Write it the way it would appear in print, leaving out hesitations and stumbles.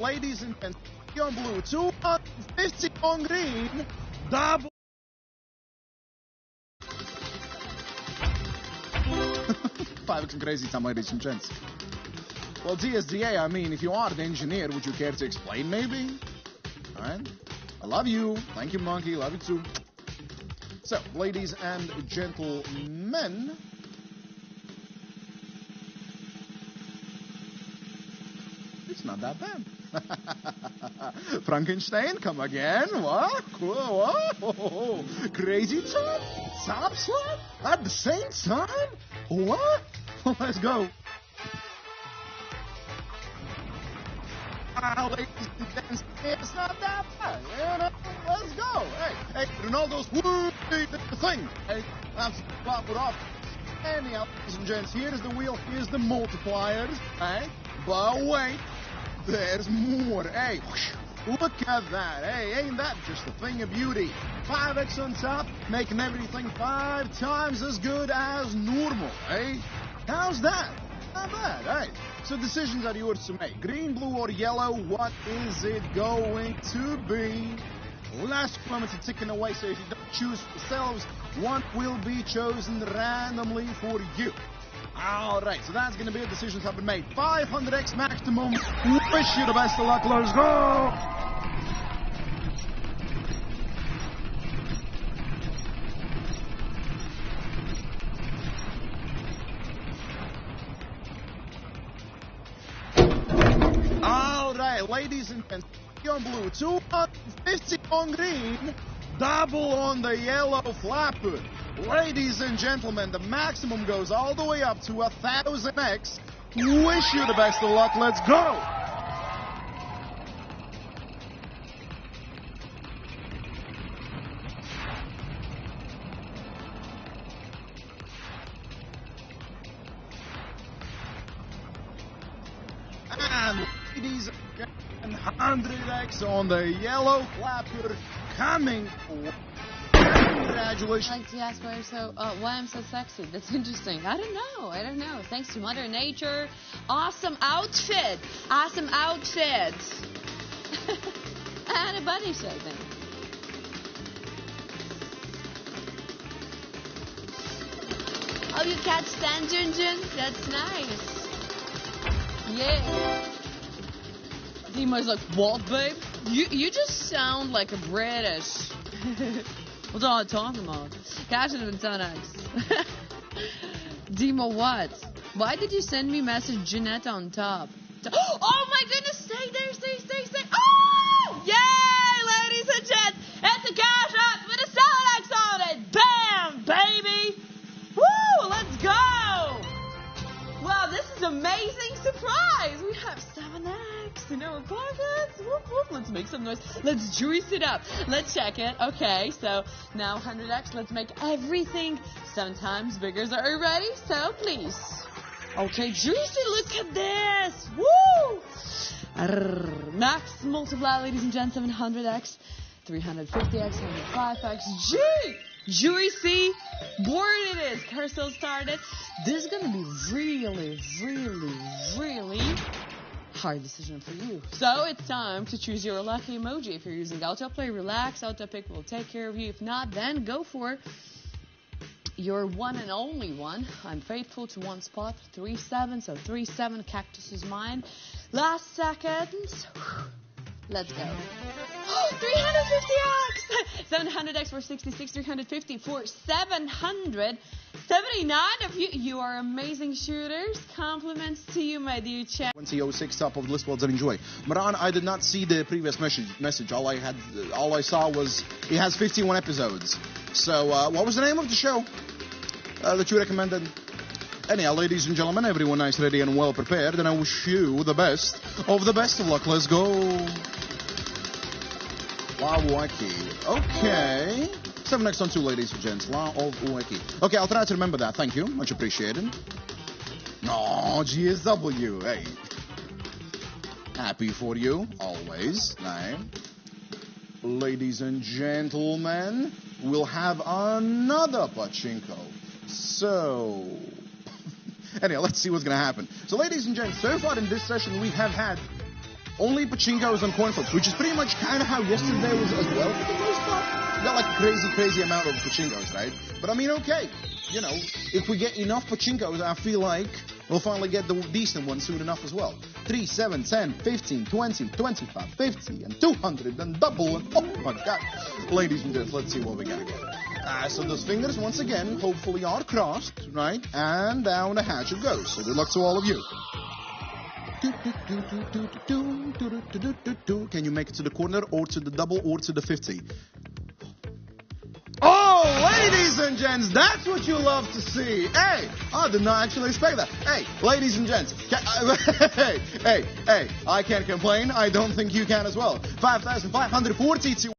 ladies and gents, on blue, 250 on green, double. Five and crazy time, ladies and gents. Well, DSDA, I mean, if you are the engineer, would you care to explain, maybe? Alright? I love you. Thank you, Monkey. Love you too. So, ladies and gentlemen, it's not that bad. Frankenstein, come again. What? Cool. What? Oh, crazy top slap at the same time? What? Let's go. Ladies and gents, it's not that bad. You know? Let's go. Hey, Ronaldo's the thing. Hey, that's what we're off. Anyhow, ladies and gents, here's the wheel, here's the multipliers. Hey, but wait, there's more. Hey, look at that. Hey, ain't that just a thing of beauty? 5x on top, making everything 5 times as good as normal. Hey, how's that? Not bad. Hey, so decisions are yours to make. Green, blue, or yellow, what is it going to be? Last kilometer ticking away, so if you don't choose yourselves, one will be chosen randomly for you. Alright, so that's going to be it. Decisions have been made. 500x maximum. Wish you the best of luck. Let's go! Alright, ladies and gentlemen, on blue, 250 on green, double on the yellow flapper. Ladies and gentlemen, the maximum goes all the way up to 1000x. Wish you the best of luck. Let's go! And ladies and gentlemen, 100x on the yellow flapper coming for. Congratulations. I'd like to ask why I'm so sexy. That's interesting. I don't know. Thanks to Mother Nature. Awesome outfit. And a bunny shaving. Oh, you catch stand, Junjun? That's nice. Yeah. Dimo's like, what, babe? You just sound like a British. What's all I'm talking about? Cash has been 10x. Demo, what? Why did you send me message Jeanette on top? Oh my goodness! Stay there! Oh! Yay, ladies and gents! It's a cash out with a 7x on it! Bam, baby! Woo! Let's go! Wow, this is an amazing surprise! We have 7x in our pockets! Whoop, whoop. Let's make some noise. Let's juice it up. Let's check it. Okay, so now 100x. Let's make everything 7 times bigger. So are you ready? So please. Okay, juicy. Look at this. Woo! Max multiply, ladies and gents. 700x, 350x, 105x. Juicy. Board it is. Carousel started. This is going to be really hard decision for you. So it's time to choose your lucky emoji. If you're using autoplay, relax. Autopic will take care of you. If not, then go for your one and only one. I'm faithful to one spot. 3-7. So 3-7. Cactus is mine. Last seconds. Let's go. 350x! 700x for 66, 350 for 779 of you. You are amazing shooters. Compliments to you, my dear chat. 2006 top of the list. Well done, enjoy. Maran, I did not see the previous message. All I saw was he has 51 episodes. So, what was the name of the show that you recommended? Anyhow, ladies and gentlemen, everyone nice, ready, and well prepared, and I wish you the best of luck. Let's go. La Ueki. Okay. 7x on 2, ladies and gents. La of Ueki. Okay, I'll try to remember that. Thank you. Much appreciated. No, GSW. Hey. Happy for you. Always. Right. Ladies and gentlemen, we'll have another pachinko. So... Anyhow, let's see what's going to happen. So, ladies and gents, so far in this session, we have had only pachinkos and coin flips, which is pretty much kind of how yesterday was as well for the most part. We got like a crazy amount of pachinkos, right? But I mean, okay, you know, if we get enough pachinkos, I feel like we'll finally get the decent ones soon enough as well. 3, 7, 10, 15, 20, 25, 50, and 200, and double, and oh my god. Ladies and gents, let's see what we got. So those fingers, once again, hopefully are crossed, right? And down the hatch it goes. So good luck to all of you. Can you make it to the corner, or to the double, or to the 50? Oh, ladies and gents, that's what you love to see. Hey, I did not actually expect that. Hey, ladies and gents, hey, I can't complain. I don't think you can as well. 5,542.